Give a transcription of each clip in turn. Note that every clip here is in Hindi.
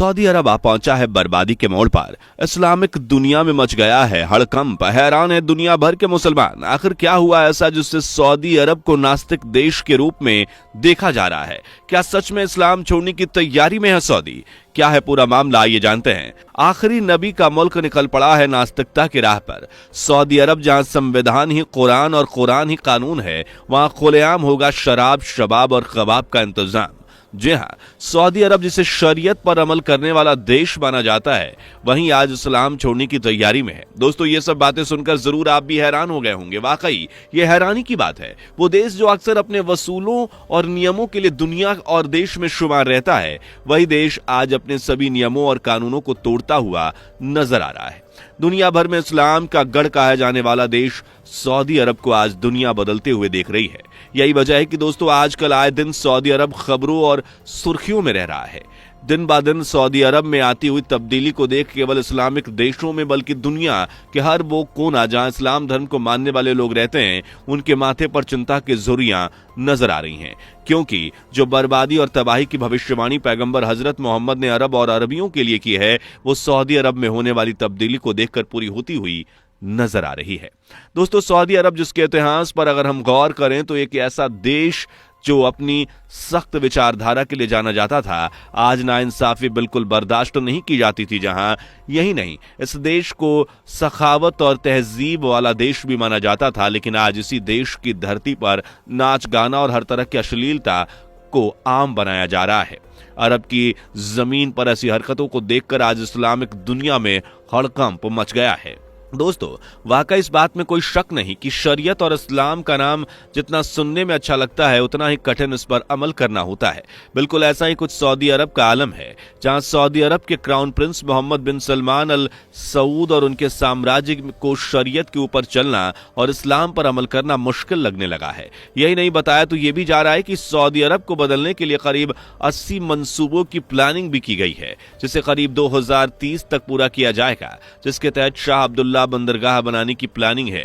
सऊदी अरब आ पहुंचा है बर्बादी के मोड़ पर। इस्लामिक दुनिया में मच गया है हड़कंप। हैरान है दुनिया भर के मुसलमान। आखिर क्या हुआ ऐसा जिससे सऊदी अरब को नास्तिक देश के रूप में देखा जा रहा है? क्या सच में इस्लाम छोड़ने की तैयारी में है सऊदी? क्या है पूरा मामला, आइए जानते हैं। आखिरी नबी का मुल्क निकल पड़ा है नास्तिकता की राह पर। सऊदी अरब जहां संविधान ही कुरान और कुरान ही कानून है, वहां खुलेआम होगा शराब, शबाब और कबाब का इंतजाम। जी हाँ, सऊदी अरब जिसे शरीयत पर अमल करने वाला देश माना जाता है, वहीं आज इस्लाम छोड़ने की तैयारी में है। दोस्तों, ये सब बातें सुनकर जरूर आप भी हैरान हो गए होंगे। वाकई ये हैरानी की बात है। वो देश जो अक्सर अपने वसूलों और नियमों के लिए दुनिया और देश में शुमार रहता है, वही देश आज अपने सभी नियमों और कानूनों को तोड़ता हुआ नजर आ रहा है। दुनिया भर में इस्लाम का गढ़ कहा जाने वाला देश सऊदी अरब को आज दुनिया बदलते हुए देख रही है। यही वजह है कि दोस्तों आजकल आए दिन सऊदी अरब खबरों और सुर्खियों में रह रहा है। दिन ब दिन सऊदी अरब में आती हुई तब्दीली को देख केवल इस्लामिक देशों में बल्कि दुनिया के हर वो कोना जहां इस्लाम धर्म को मानने वाले लोग रहते हैं, उनके माथे पर चिंता की झुर्रियां नजर आ रही हैं। क्योंकि जो बर्बादी और तबाही की भविष्यवाणी पैगंबर हजरत मोहम्मद ने अरब और अरबियों के लिए की है, वो सऊदी अरब में होने वाली तब्दीली को देखकर पूरी होती हुई नजर आ रही है। दोस्तों, सऊदी अरब जिसके इतिहास पर अगर हम गौर करें तो एक ऐसा देश जो अपनी सख्त विचारधारा के लिए जाना जाता था, आज नाइंसाफी बिल्कुल बर्दाश्त नहीं की जाती थी। जहां यही नहीं, इस देश को सखावत और तहजीब वाला देश भी माना जाता था, लेकिन आज इसी देश की धरती पर नाच गाना और हर तरह की अश्लीलता को आम बनाया जा रहा है। अरब की जमीन पर ऐसी हरकतों को देखकर आज इस्लामिक दुनिया में हड़कंप मच गया है। दोस्तों, वाकई इस बात में कोई शक नहीं कि शरीयत और इस्लाम का नाम जितना सुनने में अच्छा लगता है, उतना ही कठिन इस पर अमल करना होता है। बिल्कुल ऐसा ही कुछ सऊदी अरब का आलम है, जहां सऊदी अरब के क्राउन प्रिंस मोहम्मद बिन सलमान अल सऊद और उनके साम्राज्य को शरीयत के ऊपर चलना और इस्लाम पर अमल करना मुश्किल लगने लगा है। यही नहीं, बताया तो ये भी जा रहा है कि सऊदी अरब को बदलने के लिए करीब 80 मंसूबों की प्लानिंग भी की गई है, जिसे करीब 2030 तक पूरा किया जाएगा, जिसके तहत शाह अब्दुल्ला बंदरगाह बनाने की प्लानिंग है।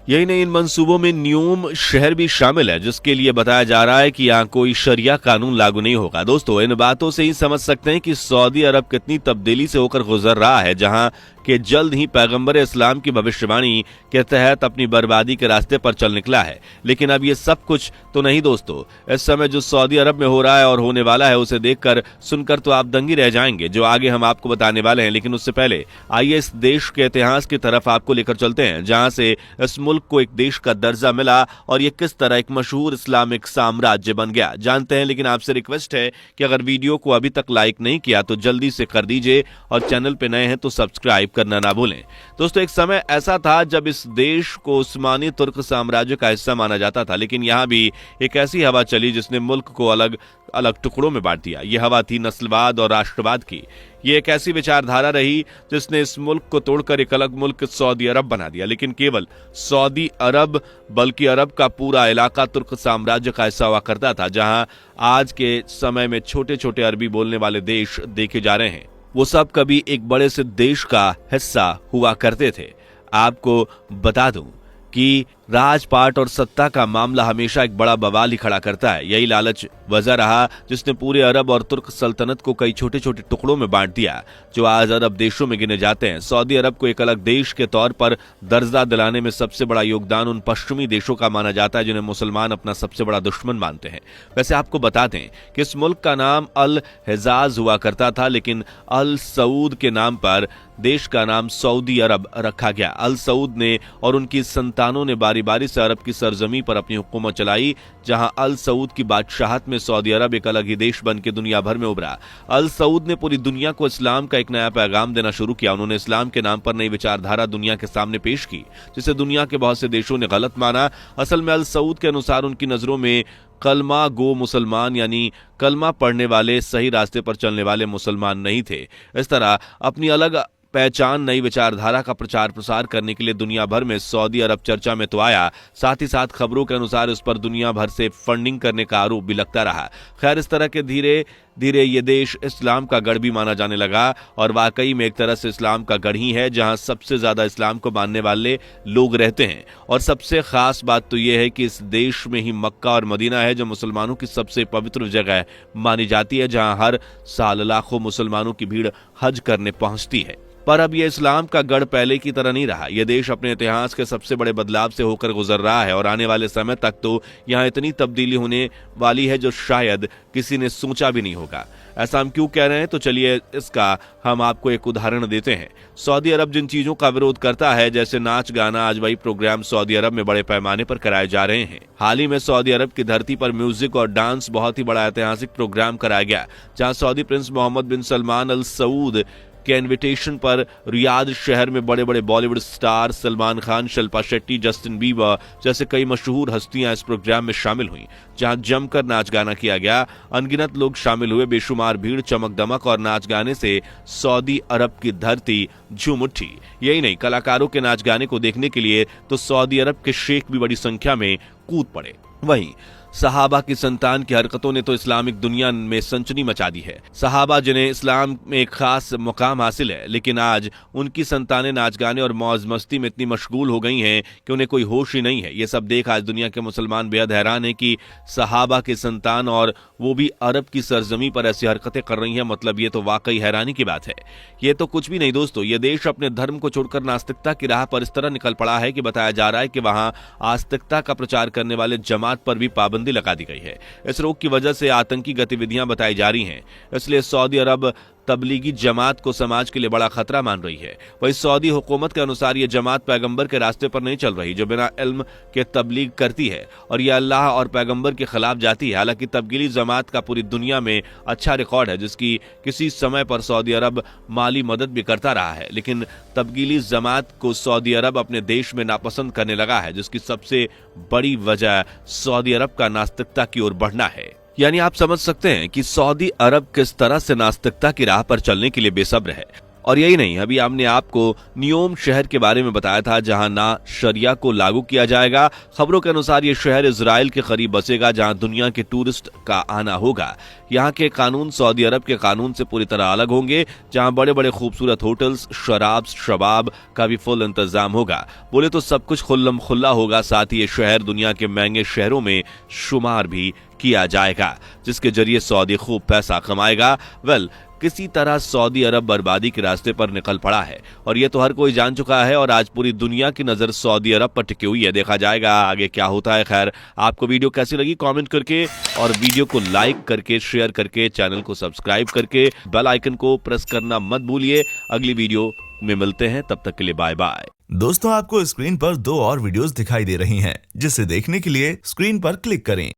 यही नहीं, इन मंसूबों में न्यूम शहर भी शामिल है, जिसके लिए बताया जा रहा है कि यहाँ कोई शरिया कानून लागू नहीं होगा। दोस्तों, इन बातों से ही समझ सकते हैं कि सऊदी अरब कितनी तब्दीली से होकर गुजर रहा है, जहां कि जल्द ही पैगंबर इस्लाम की भविष्यवाणी के तहत अपनी बर्बादी के रास्ते पर चल निकला है। लेकिन अब ये सब कुछ तो नहीं दोस्तों, इस समय जो सऊदी अरब में हो रहा है और होने वाला है, उसे देखकर सुनकर तो आप दंगी रह जाएंगे, जो आगे हम आपको बताने वाले हैं। लेकिन उससे पहले आइए इस देश के इतिहास की तरफ आपको लेकर चलते हैं, जहां से इस मुल्क को एक देश का दर्जा मिला और ये किस तरह एक मशहूर इस्लामिक साम्राज्य बन गया, जानते हैं। लेकिन आपसे रिक्वेस्ट है कि अगर वीडियो को अभी तक लाइक नहीं किया तो जल्दी से कर दीजिए और चैनल पे नए हैं तो सब्सक्राइब करना ना भूलें। दोस्तों, एक समय ऐसा था जब इस देश को उस्मानी तुर्क साम्राज्य का हिस्सा माना जाता था, लेकिन यहां भी एक ऐसी हवा चली जिसने मुल्क को अलग अलग टुकड़ों में बांट दिया। यह हवा थी नस्लवाद और राष्ट्रवाद की। ये एक ऐसी विचारधारा रही जिसने इस मुल्क को तोड़कर एक अलग मुल्क सऊदी अरब बना दिया। लेकिन केवल सऊदी अरब बल्कि अरब का पूरा इलाका तुर्क साम्राज्य का हिस्सा हुआ करता था, जहां आज के समय में छोटे छोटे अरबी बोलने वाले देश देखे जा रहे हैं, वो सब कभी एक बड़े से देश का हिस्सा हुआ करते थे। आपको बता दूं कि राजपाट और सत्ता का मामला हमेशा एक बड़ा बवाल ही खड़ा करता है। यही लालच वजह रहा जिसने पूरे अरब और तुर्क सल्तनत को कई छोटे छोटे टुकड़ों में बांट दिया, जो आज अरब देशों में गिने जाते हैं। सऊदी अरब को एक अलग देश के तौर पर दर्जा दिलाने में सबसे बड़ा योगदान उन पश्चिमी देशों का माना जाता है जिन्हें मुसलमान अपना सबसे बड़ा दुश्मन मानते हैं। वैसे आपको बता दें कि इस मुल्क का नाम अल हिजाज हुआ करता था, लेकिन अल सऊद के नाम पर देश का नाम सऊदी अरब रखा गया। अल सऊद ने और उनकी संतानों ने बारी बारी से अरब की सरजमी पर अपनी हुकूमत चलाई, जहां अल सऊद की बादशाहत में सऊदी अरब एक अलग ही देश बन के दुनिया भर में उभरा। अल सऊद ने पूरी दुनिया को इस्लाम का एक नया पैगाम देना शुरू किया। उन्होंने इस्लाम के नाम पर नई विचारधारा दुनिया के सामने पेश की, जिसे दुनिया के बहुत से देशों ने गलत माना। असल में अल सऊद के अनुसार उनकी नजरों में कलमा गो मुसलमान यानी कलमा पढ़ने वाले सही रास्ते पर चलने वाले मुसलमान नहीं थे। इस तरह अपनी अलग पहचान नई विचारधारा का प्रचार प्रसार करने के लिए दुनिया भर में सऊदी अरब चर्चा में तो आया, साथ ही साथ खबरों के अनुसार इस पर दुनिया भर से फंडिंग करने का आरोप भी लगता रहा। खैर, इस तरह के धीरे धीरे ये देश इस्लाम का गढ़ भी माना जाने लगा और वाकई में एक तरह से इस्लाम का गढ़ ही है, जहां सबसे ज्यादा इस्लाम को मानने वाले लोग रहते हैं। और सबसे खास बात तो यह है कि इस देश में ही मक्का और मदीना है, जो मुसलमानों की सबसे पवित्र जगह मानी जाती है, जहां हर साल लाखों मुसलमानों की भीड़ हज करने पहुंचती है। पर अब यह इस्लाम का गढ़ पहले की तरह नहीं रहा। यह देश अपने इतिहास के सबसे बड़े बदलाव से होकर गुजर रहा है और आने वाले समय तक तो यहां इतनी तब्दीली होने वाली है जो शायद किसी ने सोचा भी नहीं होगा। ऐसा हम क्यों कह रहे हैं, तो चलिए इसका हम आपको एक उदाहरण देते हैं। सऊदी अरब जिन चीजों का विरोध करता है, जैसे नाच गाना, आज वही प्रोग्राम सऊदी अरब में बड़े पैमाने पर कराए जा रहे हैं। हाल ही में सऊदी अरब की धरती पर म्यूजिक और डांस बहुत ही बड़ा ऐतिहासिक प्रोग्राम कराया गया, जहां सऊदी प्रिंस मोहम्मद बिन सलमान अल सऊद के इनविटेशन पर रियाद शहर में बड़े बड़े Bollywood star Salman Khan, Shilpa Shetty, Justin Bieber जैसे कई मशहूर हस्तियां इस प्रोग्राम में शामिल हुई, जहां जमकर नाच गाना किया गया। अनगिनत लोग शामिल हुए, बेशुमार भीड़, चमक दमक और नाच गाने से सऊदी अरब की धरती झूम उठी। यही नहीं, कलाकारों के नाच गाने को देखने के लिए तो सऊदी अरब के शेख भी बड़ी संख्या में कूद पड़े। वहीं सहाबा की संतान की हरकतों ने तो इस्लामिक दुनिया में सनसनी मचा दी है। सहाबा जिन्हें इस्लाम में एक खास मुकाम हासिल है, लेकिन आज उनकी संतानें नाच गाने और मौज मस्ती में इतनी मशगूल हो गई हैं कि उन्हें कोई होश ही नहीं है। ये सब देख आज दुनिया के मुसलमान बेहद हैरान है कि सहाबा की संतान और वो भी अरब की सरजमी पर ऐसी हरकतें कर रही हैं। मतलब ये तो वाकई हैरानी की बात है। ये तो कुछ भी नहीं दोस्तों, ये देश अपने धर्म को छोड़कर नास्तिकता की राह पर इस तरह निकल पड़ा है कि बताया जा रहा है कि वहां आस्तिकता का प्रचार करने वाले जमात पर भी पाबंदी लगा दी गई है। इस रोग की वजह से आतंकी गतिविधियां बताई जा रही हैं। इसलिए सऊदी अरब तबलीगी जमात को समाज के लिए बड़ा खतरा मान रही है। वही सऊदी हुकूमत के अनुसार यह जमात पैगंबर के रास्ते पर नहीं चल रही, जो बिना इल्म के तबलीग करती है, और यह अल्लाह और पैगंबर के खिलाफ जाती है। हालांकि तबलीगी जमात का पूरी दुनिया में अच्छा रिकॉर्ड है, जिसकी किसी समय पर सऊदी अरब माली मदद भी करता रहा है, लेकिन तबलीगी जमात को सऊदी अरब अपने देश में नापसंद करने लगा है, जिसकी सबसे बड़ी वजह सऊदी अरब का नास्तिकता की ओर बढ़ना है। यानी आप समझ सकते हैं कि सऊदी अरब किस तरह से नास्तिकता की राह पर चलने के लिए बेसब्र है। और यही नहीं, अभी हमने आपको नियोम शहर के बारे में बताया था, जहां ना शरिया को लागू किया जाएगा। खबरों के अनुसार यह शहर इजराइल के करीब बसेगा, जहां दुनिया के टूरिस्ट का आना होगा। यहाँ के कानून सऊदी अरब के कानून से पूरी तरह अलग होंगे, जहां बड़े बड़े खूबसूरत होटल्स, शबाब का भी फुल इंतजाम होगा। बोले तो सब कुछ खुल्लम खुल्ला होगा। साथ ही ये शहर दुनिया के महंगे शहरों में शुमार भी किया जाएगा, जिसके जरिए सऊदी खूब पैसा कमाएगा। किसी तरह सऊदी अरब बर्बादी के रास्ते पर निकल पड़ा है और ये तो हर कोई जान चुका है। और आज पूरी दुनिया की नजर सऊदी अरब पर टिकी हुई है। देखा जाएगा आगे क्या होता है। खैर, आपको वीडियो कैसी लगी कमेंट करके, और वीडियो को लाइक करके, शेयर करके, चैनल को सब्सक्राइब करके बेल आइकन को प्रेस करना मत भूलिए। अगली वीडियो में मिलते हैं, तब तक के लिए बाय बाय। दोस्तों, आपको स्क्रीन पर 2 और वीडियोस दिखाई दे रही हैं, जिसे देखने के लिए स्क्रीन पर क्लिक करें।